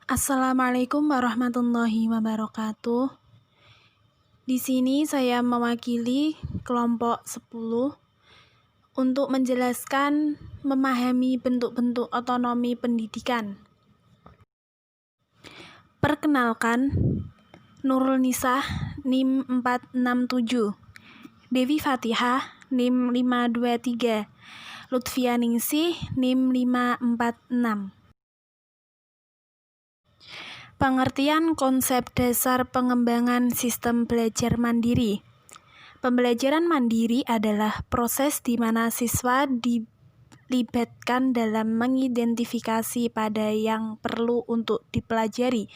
Assalamualaikum warahmatullahi wabarakatuh. Di sini saya mewakili kelompok 10 untuk menjelaskan memahami bentuk-bentuk otonomi pendidikan. Perkenalkan, Nurul Nisah, NIM 467, Dewi Fatihah, NIM 523, Lutfia Ningsih, NIM 546. Pengertian konsep dasar pengembangan sistem belajar mandiri. Pembelajaran mandiri adalah proses di mana siswa dilibatkan dalam mengidentifikasi pada yang perlu untuk dipelajari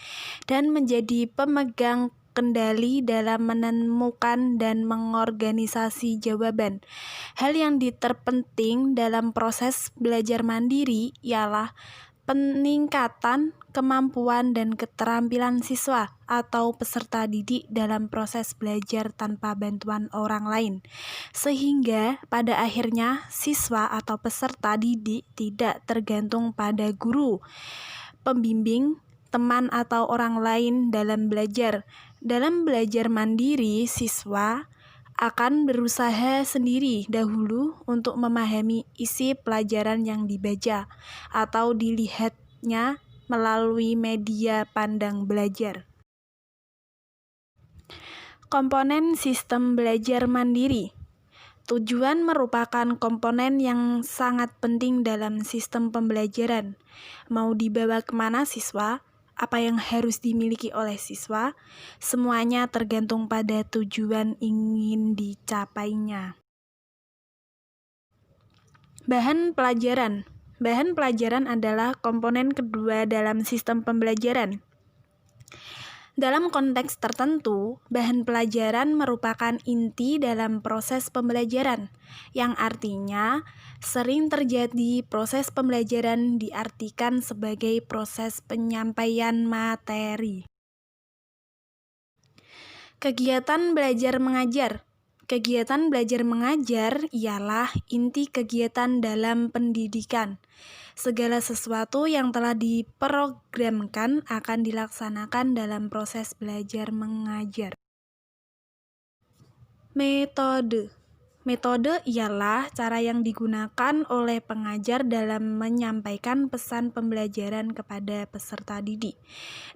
dan menjadi pemegang kendali dalam menemukan dan mengorganisasi jawaban. Hal yang terpenting dalam proses belajar mandiri ialah peningkatan kemampuan dan keterampilan siswa atau peserta didik dalam proses belajar tanpa bantuan orang lain, sehingga pada akhirnya siswa atau peserta didik tidak tergantung pada guru, pembimbing, teman atau orang lain dalam belajar. Dalam belajar mandiri, siswa akan berusaha sendiri dahulu untuk memahami isi pelajaran yang dibaca atau dilihatnya melalui media pandang belajar. Komponen sistem belajar mandiri. Tujuan merupakan komponen yang sangat penting dalam sistem pembelajaran. Mau dibawa kemana siswa? Apa yang harus dimiliki oleh siswa? Semuanya tergantung pada tujuan ingin dicapainya. Bahan pelajaran. Bahan pelajaran adalah komponen kedua dalam sistem pembelajaran. Dalam konteks tertentu, bahan pelajaran merupakan inti dalam proses pembelajaran, yang artinya sering terjadi proses pembelajaran diartikan sebagai proses penyampaian materi. Kegiatan belajar mengajar. Kegiatan belajar mengajar ialah inti kegiatan dalam pendidikan. Segala sesuatu yang telah diprogramkan akan dilaksanakan dalam proses belajar mengajar. Metode. Metode ialah cara yang digunakan oleh pengajar dalam menyampaikan pesan pembelajaran kepada peserta didik,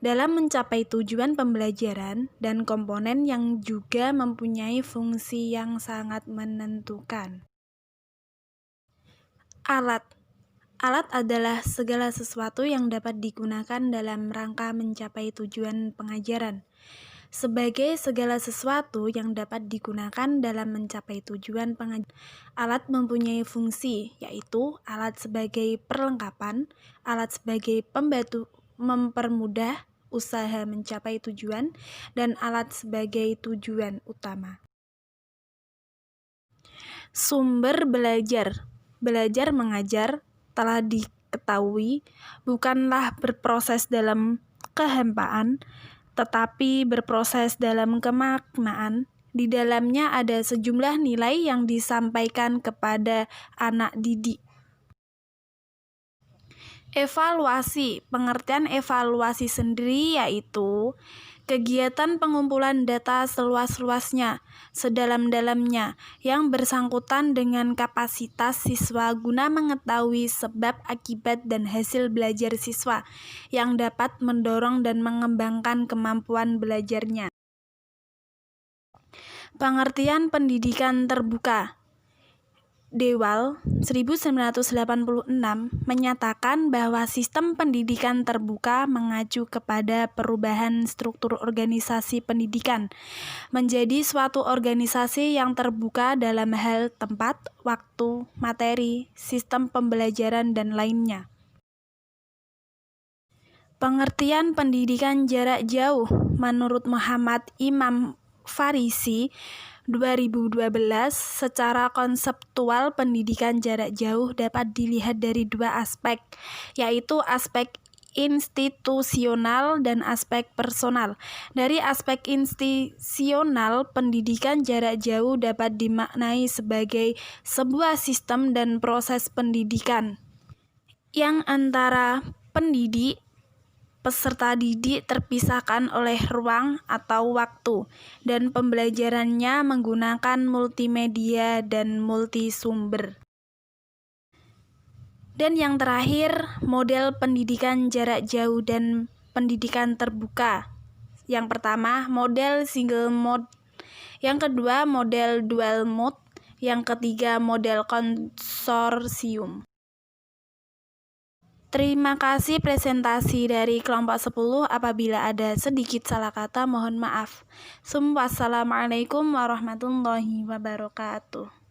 dalam mencapai tujuan pembelajaran, dan komponen yang juga mempunyai fungsi yang sangat menentukan. Alat. Alat adalah segala sesuatu yang dapat digunakan dalam rangka mencapai tujuan pengajaran. Sebagai segala sesuatu yang dapat digunakan dalam mencapai tujuan pengajaran, alat mempunyai fungsi, yaitu alat sebagai perlengkapan, alat sebagai pembantu mempermudah usaha mencapai tujuan, dan alat sebagai tujuan utama. Sumber belajar. Belajar mengajar telah diketahui bukanlah berproses dalam kehampaan, tetapi berproses dalam kemaknaan. Di dalamnya ada sejumlah nilai yang disampaikan kepada anak didik. Evaluasi. Pengertian evaluasi sendiri yaitu kegiatan pengumpulan data seluas-luasnya, sedalam-dalamnya, yang bersangkutan dengan kapasitas siswa guna mengetahui sebab, akibat, dan hasil belajar siswa yang dapat mendorong dan mengembangkan kemampuan belajarnya. Pengertian pendidikan terbuka. Dewal 1986 menyatakan bahwa sistem pendidikan terbuka mengacu kepada perubahan struktur organisasi pendidikan menjadi suatu organisasi yang terbuka dalam hal tempat, waktu, materi, sistem pembelajaran, dan lainnya. Pengertian pendidikan jarak jauh menurut Muhammad Imam Farisi 2012, secara konseptual pendidikan jarak jauh dapat dilihat dari dua aspek, yaitu aspek institusional dan aspek personal. Dari aspek institusional, pendidikan jarak jauh dapat dimaknai sebagai sebuah sistem dan proses pendidikan yang antara pendidik, peserta didik terpisahkan oleh ruang atau waktu, dan pembelajarannya menggunakan multimedia dan multisumber. Dan yang terakhir, model pendidikan jarak jauh dan pendidikan terbuka. Yang pertama, model single mode. Yang kedua, model dual mode. Yang ketiga, model konsorsium. Terima kasih presentasi dari kelompok 10. Apabila ada sedikit salah kata, mohon maaf. Wassalamualaikum warahmatullahi wabarakatuh.